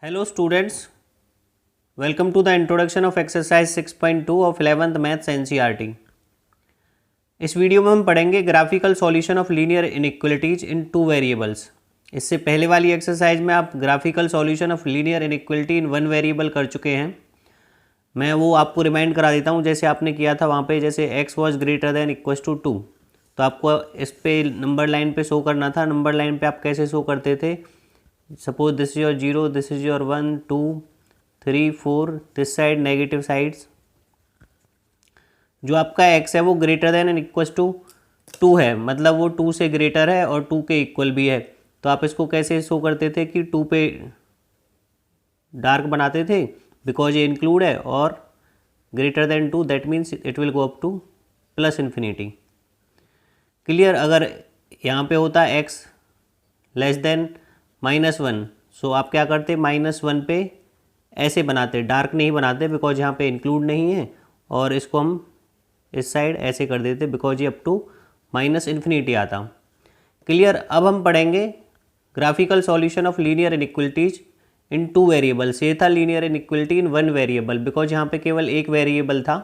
Hello students, welcome to the introduction of exercise 6.2 of 11th Maths NCERT। इस video में हम पढ़ेंगे graphical solution of linear inequalities in two variables. इससे पहले वाली एक्सरसाइज में आप graphical solution of linear inequality in one variable कर चुके हैं। मैं वो आपको रिमाइंड करा देता हूँ जैसे आपने किया था वहाँ पे, जैसे x was greater than equals to 2, तो आपको इस पे नंबर लाइन पे शो करना था। नंबर लाइन पे आप कैसे शो करते थे? Suppose this is your 0, this is your 1, 2, 3, 4, this side negative sides. जो आपका x है वो greater than and equals to 2 है, मतलब वो 2 से ग्रेटर है और 2 के इक्वल भी है। तो आप इसको कैसे शो करते थे कि 2 पे डार्क बनाते थे बिकॉज ये इंक्लूड है, और greater than 2 that means it will go up two plus infinity. Clear? अगर यहाँ पे होता x लेस देन -1, सो आप क्या करते? -1 पे ऐसे बनाते, डार्क नहीं बनाते बिकॉज यहाँ पे इंक्लूड नहीं है, और इसको हम इस साइड ऐसे कर देते बिकॉज ये अप टू माइनस इन्फिनिटी आता। क्लियर? अब हम पढ़ेंगे graphical solution of linear inequalities in two variables. ये था linear inequality in one variable because यहाँ पे केवल एक वेरिएबल था।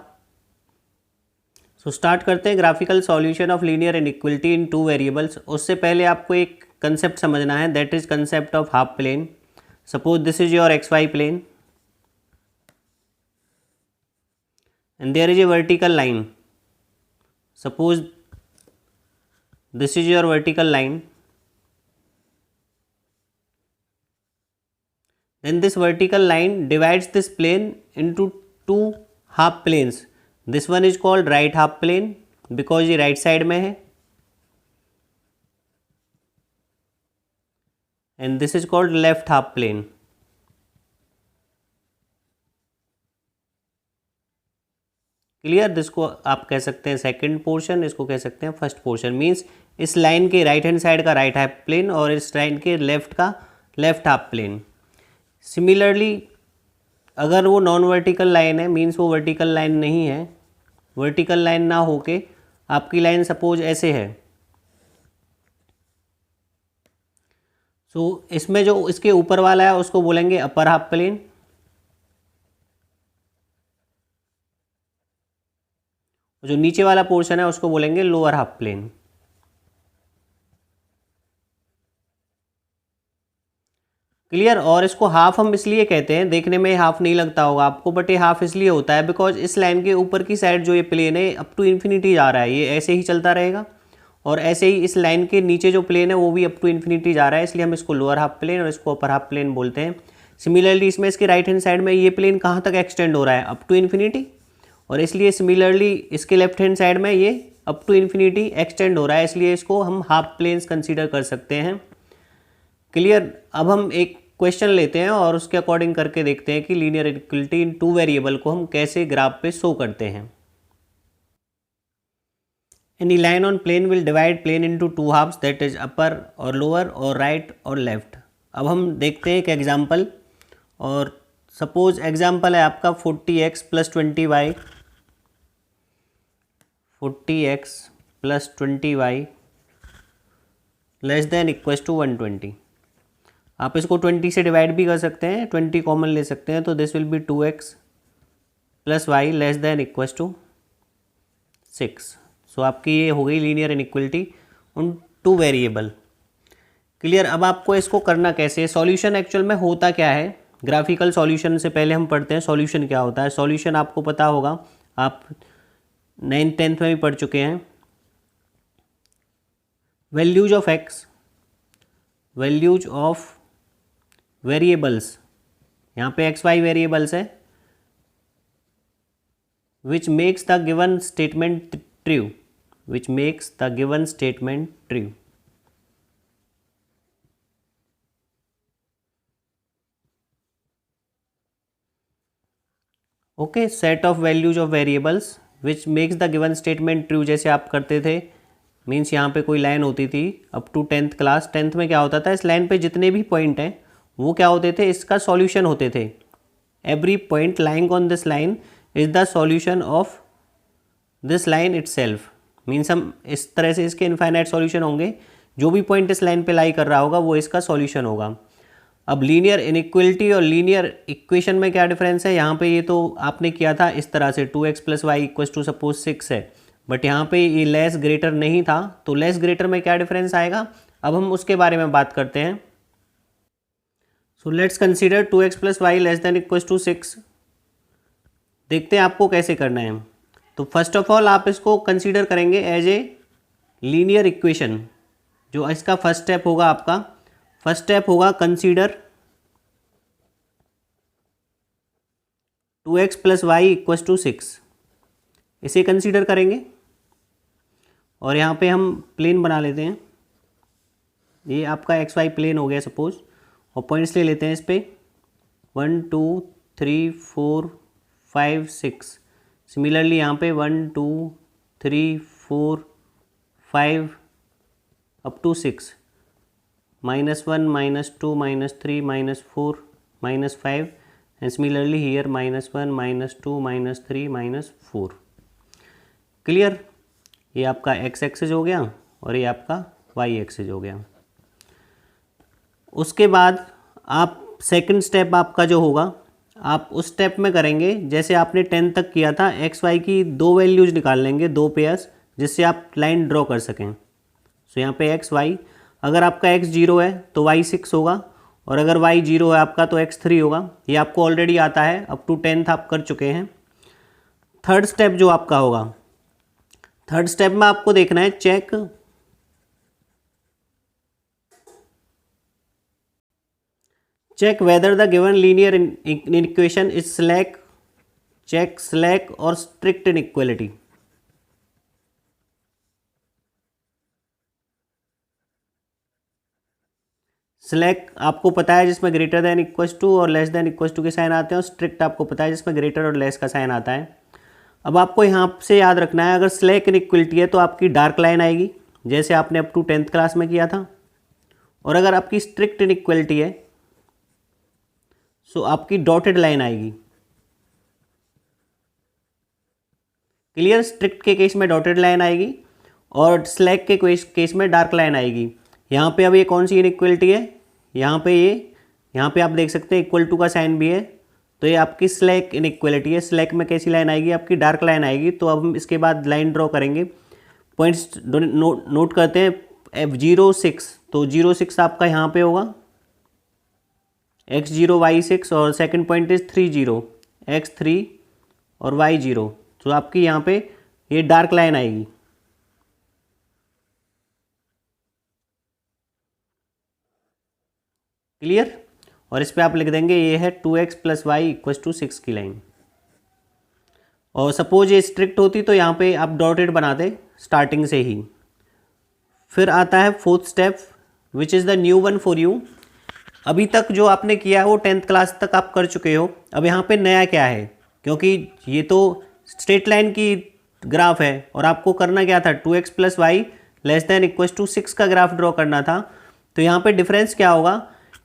सो स्टार्ट करते हैं graphical solution of linear inequality in two variables. उससे पहले आपको एक कंसेप्ट समझना है, that is concept of half plane. Suppose this is your XY plane and there is a vertical line. Suppose this is your vertical line, then this vertical line divides this plane into two half planes. This one is called right half plane because ये right side में है, and this is called left half plane. Clear? जिसको आप कह सकते हैं second portion, इसको कह सकते हैं फर्स्ट पोर्शन। मींस इस लाइन के राइट हैंड साइड का राइट हाफ प्लेन और इस लाइन के लेफ्ट का लेफ्ट हाफ प्लेन। सिमिलरली अगर वो नॉन वर्टिकल लाइन है, मींस वो वर्टिकल लाइन नहीं है, वर्टिकल लाइन ना होके आपकी लाइन सपोज ऐसे है, सो इसमें जो इसके ऊपर वाला है उसको बोलेंगे अपर हाफ प्लेन, जो नीचे वाला पोर्शन है उसको बोलेंगे लोअर हाफ प्लेन। क्लियर? और इसको हाफ हम इसलिए कहते हैं, देखने में हाफ नहीं लगता होगा आपको, बट ये हाफ इसलिए होता है बिकॉज इस लाइन के ऊपर की साइड जो ये प्लेन है अप टू इन्फिनिटी जा रहा है, ये ऐसे ही चलता रहेगा, और ऐसे ही इस लाइन के नीचे जो प्लेन है वो भी अप टू इन्फिनिटी जा रहा है, इसलिए हम इसको लोअर हाफ प्लेन और इसको अपर हाफ प्लेन बोलते हैं। सिमिलरली इसमें इसके राइट हैंड साइड में ये प्लेन कहाँ तक एक्सटेंड हो रहा है? अप टू इन्फिनिटी, और इसलिए सिमिलरली इसके लेफ्ट हैंड साइड में ये अप टू इन्फिनिटी एक्सटेंड हो रहा है, इसलिए इसको हम हाफ प्लेन्स कंसीडर कर सकते हैं। क्लियर? अब हम एक क्वेश्चन लेते हैं और उसके अकॉर्डिंग करके देखते हैं कि linear inequality in two variable को हम कैसे ग्राफ पे शो करते हैं। Any line on plane will divide plane into two halves, that is upper और लोअर और राइट और लेफ्ट। अब हम देखते हैं एक एग्जाम्पल, और सपोज एग्जाम्पल है आपका 40x plus 20y, 40x plus 20y less than equals to 120। आप इसको 20 से डिवाइड भी कर सकते हैं, 20 कॉमन ले सकते हैं, तो this will be 2x plus y less than equals to 6। So आपकी ये हो गई linear inequality in two variable. Clear? अब आपको इसको करना कैसे है? सॉल्यूशन एक्चुअल में होता क्या है? ग्राफिकल सॉल्यूशन से पहले हम पढ़ते हैं सॉल्यूशन क्या होता है। सॉल्यूशन आपको पता होगा, आप 9th 10th में भी पढ़ चुके हैं। Values of x, values of variables, यहाँ पे XY वेरिएबल्स है, which makes the given statement true, which makes the given statement true. Okay, set of values of variables which makes the given statement true, जैसे आप करते थे। Means यहाँ पे कोई लाइन होती थी up to 10th class, 10th में क्या होता था, इस लाइन पे जितने भी पॉइंट हैं वो क्या होते थे? इसका सॉल्यूशन होते थे। Every point lying on this line is the solution of this line itself. Means हम इस तरह से इसके इनफाइनाइट सॉल्यूशन होंगे, जो भी पॉइंट इस लाइन पे लाई कर रहा होगा वो इसका सॉल्यूशन होगा। अब लीनियर इनइक्वलिटी और लीनियर इक्वेशन में क्या डिफरेंस है, यहाँ पे ये तो आपने किया था इस तरह से 2x plus y equals to suppose 6 है, बट यहाँ पे ये लेस ग्रेटर नहीं था, तो लेस ग्रेटर में क्या डिफरेंस आएगा, अब हम उसके बारे में बात करते हैं। So let's consider 2x plus y less than equals to 6। देखते हैं आपको कैसे करना है। तो फर्स्ट ऑफ ऑल आप इसको कंसीडर करेंगे एज ए लीनियर इक्वेशन। जो इसका फर्स्ट स्टेप होगा, आपका फर्स्ट स्टेप होगा consider 2x plus y equals to 6, इसे कंसीडर करेंगे और यहाँ पे हम प्लेन बना लेते हैं। ये आपका एक्स वाई प्लेन हो गया सपोज, और पॉइंट्स ले लेते हैं इस पर 1 2 3 4 5 6। सिमिलरली यहाँ पे 1 2 3 4 5 up to 6, -1 -2 -3 -4 -5, and similarly here -1 -2 -3 -4। Clear? ये आपका एक्स एक्सेस हो गया और ये आपका वाई एक्सेस हो गया। उसके बाद आप सेकंड स्टेप आपका जो होगा, आप उस स्टेप में करेंगे जैसे आपने 10 तक किया था, एक्स वाई की दो वैल्यूज निकाल लेंगे, दो पेयर्स, जिससे आप लाइन ड्रॉ कर सकें। सो यहाँ पे एक्स वाई, अगर आपका एक्स 0 है तो वाई 6 होगा, और अगर वाई 0 है आपका तो एक्स 3 होगा। ये आपको ऑलरेडी आता है, अप टू 10th आप कर चुके हैं। थर्ड स्टेप जो आपका होगा, थर्ड स्टेप में आपको देखना है check whether the given linear equation is slack, check slack और स्ट्रिक्ट इनइक्वालिटी। स्लैक आपको पता है जिसमें ग्रेटर देन इक्वस टू और लेस देन इक्वस टू के साइन आते हैं, और स्ट्रिक्ट आपको पता है जिसमें ग्रेटर और लेस का साइन आता है। अब आपको यहाँ से याद रखना है, अगर स्लैक इनइक्वालिटी है तो आपकी डार्क लाइन आएगी, जैसे आपने अप टू 10th क्लास में किया था, और अगर आपकी स्ट्रिक्ट इनइक्वालिटी है सो आपकी डॉटेड लाइन आएगी। क्लियर? स्ट्रिक्ट के केस में डॉटेड लाइन आएगी और स्लैक के केस में डार्क लाइन आएगी। यहाँ पे अब ये कौन सी इनइक्वालिटी है, यहाँ पे आप देख सकते हैं इक्वल टू का साइन भी है, तो ये आपकी स्लैक इनइक्वालिटी है। स्लैक में कैसी लाइन आएगी, आपकी डार्क लाइन आएगी। तो अब हम इसके बाद लाइन ड्रॉ करेंगे, पॉइंट्स नोट करते हैं। F06, तो 06 आपका यहाँ पे होगा, x0 y6, और सेकंड पॉइंट इज 30 x3 और y0, तो आपकी यहाँ पे ये डार्क लाइन आएगी। क्लियर? और इस पे आप लिख देंगे ये है 2x plus y equals to 6 की लाइन। और सपोज ये स्ट्रिक्ट होती तो यहाँ पे आप डॉटेड बनाते स्टार्टिंग से ही। फिर आता है fourth step which is the new one for you. अभी तक जो आपने किया है वो 10th क्लास तक आप कर चुके हो। अब यहाँ पे नया क्या है, क्योंकि ये तो स्ट्रेट लाइन की ग्राफ है और आपको करना क्या था, 2x plus y less than equals to 6 का ग्राफ ड्रॉ करना था। तो यहाँ पे डिफरेंस क्या होगा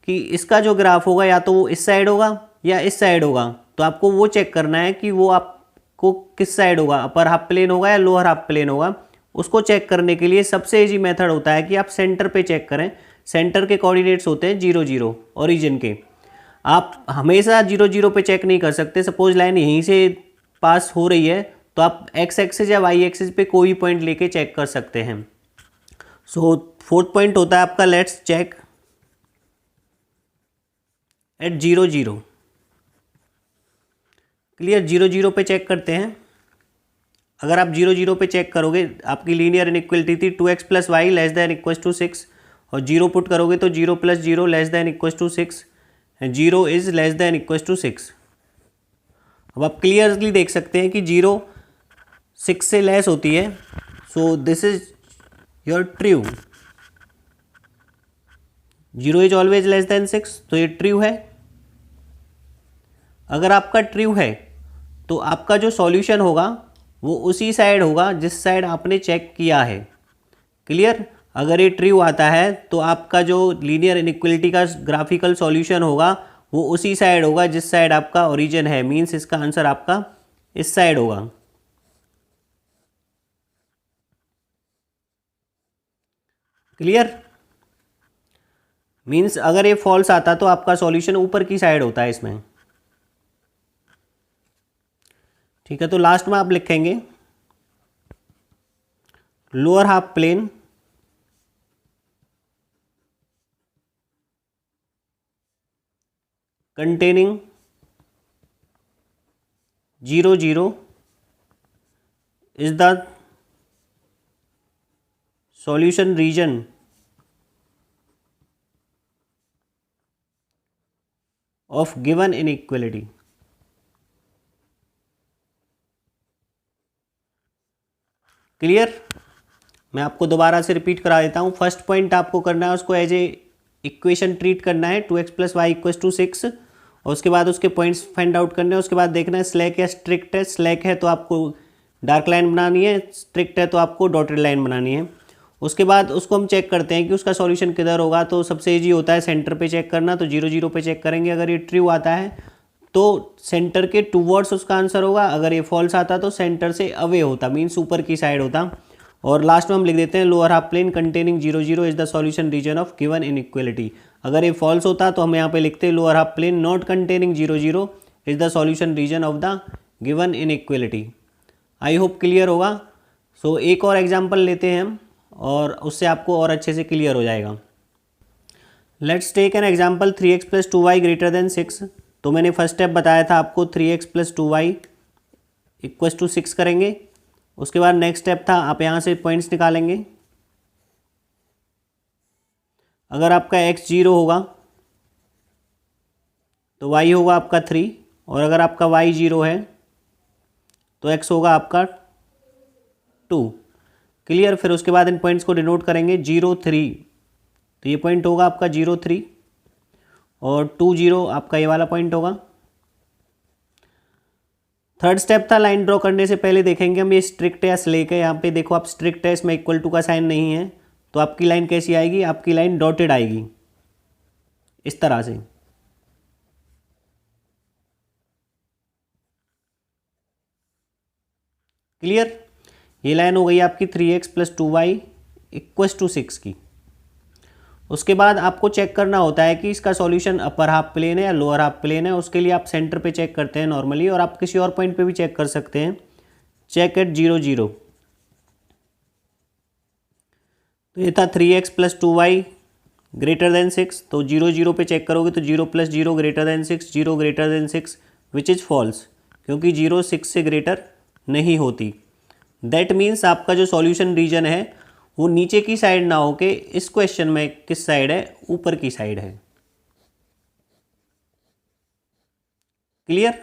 कि इसका जो ग्राफ होगा या तो वो इस साइड होगा या इस साइड होगा। तो आपको वो चेक करना है कि वो आपको किस साइड होगा, अपर हाफ प्लेन होगा या लोअर हाफ प्लेन होगा। उसको चेक करने के लिए सबसे इजी मेथड होता है कि आप सेंटर पे चेक करें। सेंटर के कोऑर्डिनेट्स होते हैं 0 0 ओरिजिन के। आप हमेशा 0 0 पे चेक नहीं कर सकते। सपोज लाइन यहीं से पास हो रही है तो आप एक्स एक्सिस या वाई एक्सिस पे कोई पॉइंट लेके चेक कर सकते हैं। सो फोर्थ पॉइंट होता है आपका लेट्स चेक एट 0 0। क्लियर? 0 0 पे चेक करते हैं। अगर आप 0 0 पे चेक करोगे, आपकी लीनियर इनइक्वालिटी थी 2x plus y less than equals to 6, और 0 पुट करोगे तो 0 plus 0 less than equals to 6, 0 is less than equals to 6। अब आप क्लियरली देख सकते हैं कि 0 6 से लेस होती है। So this is your true. 0 is always less than 6, तो ये ट्रू है। अगर आपका ट्रू है तो आपका जो सॉल्यूशन होगा वो उसी साइड होगा जिस साइड आपने चेक किया है। क्लियर? अगर ये ट्रू आता है तो आपका जो लीनियर इनइक्वालिटी का ग्राफिकल सॉल्यूशन होगा वो उसी साइड होगा जिस साइड आपका ओरिजिन है। मींस इसका आंसर आपका इस साइड होगा। क्लियर? मीन्स अगर ये फॉल्स आता तो आपका सॉल्यूशन ऊपर की साइड होता है इसमें। ठीक है, तो लास्ट में आप लिखेंगे lower half plane containing 0 0 is the solution region of given inequality। Clear? मैं आपको दोबारा से रिपीट करा देता हूँ। फर्स्ट पॉइंट आपको करना है, उसको एज ए इक्वेशन ट्रीट करना है 2x + y = 6, और उसके बाद उसके पॉइंट्स फाइंड आउट करने हैं। उसके बाद देखना है स्लैक या स्ट्रिक्ट है। स्लैक है तो आपको डार्क लाइन बनानी है, स्ट्रिक्ट है तो आपको डॉटेड लाइन बनानी है। उसके बाद उसको हम चेक करते हैं कि उसका सॉल्यूशन किधर होगा। तो सबसे ईजी होता है सेंटर पे चेक करना, तो 0 0 पे चेक करेंगे। अगर ये ट्रू आता है तो सेंटर के टूवर्ड्स उसका आंसर होगा, अगर ये फॉल्स आता तो सेंटर से अवे होता, मीन्स ऊपर की साइड होता। और लास्ट में हम लिख देते हैं lower half plane containing 0 0 is the solution region of given inequality. अगर ये फॉल्स होता तो हम यहाँ पे लिखते हैं lower half plane not containing 0 0 is the solution region of the given inequality. I hope clear होगा। सो एक और एग्जाम्पल लेते हैं हम, और उससे आपको और अच्छे से क्लियर हो जाएगा। Let's take an example 3x + 2y > 6। तो मैंने फर्स्ट स्टेप बताया था आपको 3x + 2y = 6 करेंगे। उसके बाद नेक्स्ट स्टेप था आप यहाँ से पॉइंट्स निकालेंगे। अगर आपका x 0 होगा तो y होगा आपका 3, और अगर आपका y 0 है तो x होगा आपका 2। क्लियर? फिर उसके बाद इन पॉइंट्स को डिनोट करेंगे 0 3, तो ये पॉइंट होगा आपका 0 3, और 2 0 आपका ये वाला पॉइंट होगा। थर्ड स्टेप था लाइन ड्रॉ करने से पहले देखेंगे हम ये स्ट्रिक्ट है या स्लेक है। यहाँ पे देखो आप स्ट्रिक्ट है, इसमें इक्वल टू का साइन नहीं है, तो आपकी लाइन कैसी आएगी? आपकी लाइन डॉटेड आएगी इस तरह से। क्लियर? ये लाइन हो गई आपकी 3x + 2y = 6 की। उसके बाद आपको चेक करना होता है कि इसका सॉल्यूशन अपर हाफ प्लेन है या लोअर हाफ प्लेन है। उसके लिए आप सेंटर पे चेक करते हैं नॉर्मली, और आप किसी और पॉइंट पे भी चेक कर सकते हैं। Check at 0 0। तो ये था 3x + 2y > 6। तो 0 0 पे चेक करोगे तो 0 + 0 > 6, 0 > 6 विच इज़ फॉल्स, क्योंकि 0 6 से ग्रेटर नहीं होती। दैट मीन्स आपका जो सॉल्यूशन रीजन है वो नीचे की साइड ना होके इस क्वेश्चन में किस साइड है? ऊपर की साइड है। क्लियर?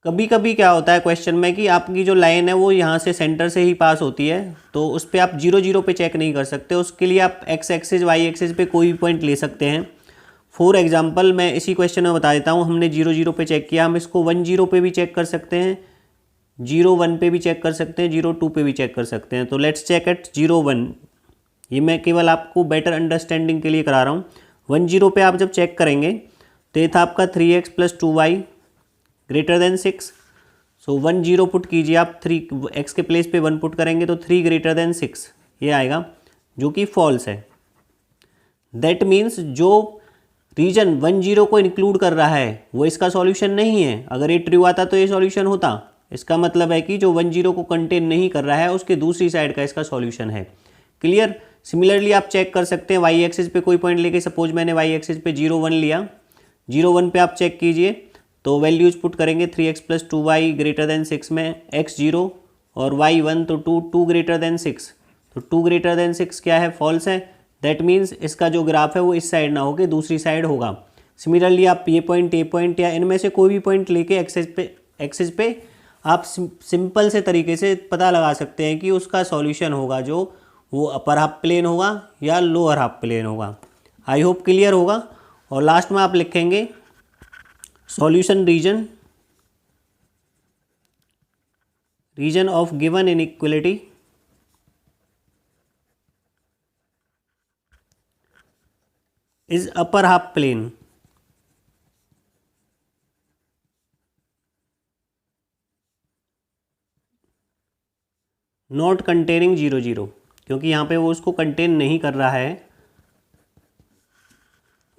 कभी कभी क्या होता है क्वेश्चन में कि आपकी जो लाइन है वो यहाँ से सेंटर से ही पास होती है, तो उस पर आप 0 0 पे चेक नहीं कर सकते। उसके लिए आप x एक्सिस y एक्सिस पे कोई भी पॉइंट ले सकते हैं। फॉर एग्जांपल मैं इसी क्वेश्चन में बता देता हूँ। हमने 0 0 पे चेक किया, हम इसको 1 0 पे भी चेक कर सकते हैं, 0 1 पे भी चेक कर सकते हैं, 0 2 पे भी चेक कर सकते हैं। तो लेट्स चेक एट 0 1। ये मैं केवल आपको बेटर अंडरस्टैंडिंग के लिए करा रहा हूँ। 1 0 पे आप जब चेक करेंगे तो ये था आपका 3x + 2y > 6। सो 1 0 पुट कीजिए आप, 3 x के प्लेस पे 1 पुट करेंगे तो 3 > 6 ये आएगा, जो कि फॉल्स है। दैट मीन्स जो रीजन 1 0 को इंक्लूड कर रहा है वो इसका सॉल्यूशन नहीं है। अगर ये ट्रू आता तो ये सॉल्यूशन होता। इसका मतलब है कि जो 1 0 को कंटेन नहीं कर रहा है उसके दूसरी साइड का इसका सॉल्यूशन है। क्लियर? सिमिलरली आप चेक कर सकते हैं वाई एक्सिस पे कोई पॉइंट लेके, सपोज मैंने वाई एक्सिस पे 0 1 लिया, 0 1 पे आप चेक कीजिए तो वैल्यूज पुट करेंगे 3x + 2y > 6 में x 0 और y 1, तो 2 > 6, तो 2 > 6 क्या है? फॉल्स है। दैट मीन्स इसका जो ग्राफ है वो इस साइड ना होकर दूसरी साइड होगा। सिमिलरली आप ये पॉइंट या इनमें से कोई भी पॉइंट लेके एक्सिस पे आप सिंपल से तरीके से पता लगा सकते हैं कि उसका सॉल्यूशन होगा जो वो अपर हाफ प्लेन होगा या लोअर हाफ प्लेन होगा। आई होप क्लियर होगा। और लास्ट में आप लिखेंगे solution region of given inequality is upper half plane not containing 0 0। क्योंकि यहाँ पे वो उसको कंटेन नहीं कर रहा है।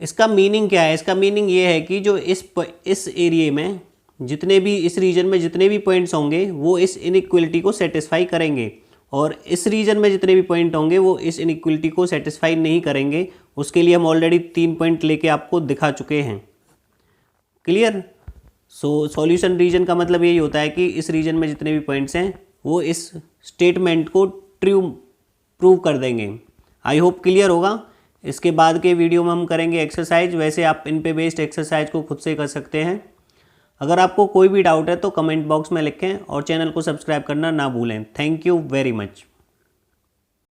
इसका मीनिंग क्या है? इसका मीनिंग ये है कि जो इस एरिया में जितने भी, इस रीजन में जितने भी पॉइंट्स होंगे वो इस इनइक्वलिटी को सेटिस्फाई करेंगे, और इस रीजन में जितने भी पॉइंट होंगे वो इस इनइक्वलिटी को सेटिस्फाई नहीं करेंगे। उसके लिए हम ऑलरेडी 3 पॉइंट लेके आपको दिखा चुके हैं। क्लियर? सो सॉल्यूशन रीजन का मतलब यही होता है कि इस रीजन में जितने भी पॉइंट्स हैं वो इस स्टेटमेंट को ट्रू प्रूव कर देंगे। आई होप क्लियर होगा। इसके बाद के वीडियो में हम करेंगे एक्सरसाइज। वैसे आप इन पे बेस्ड एक्सरसाइज को खुद से कर सकते हैं। अगर आपको कोई भी डाउट है तो कमेंट बॉक्स में लिखें और चैनल को सब्सक्राइब करना ना भूलें। Thank you very much.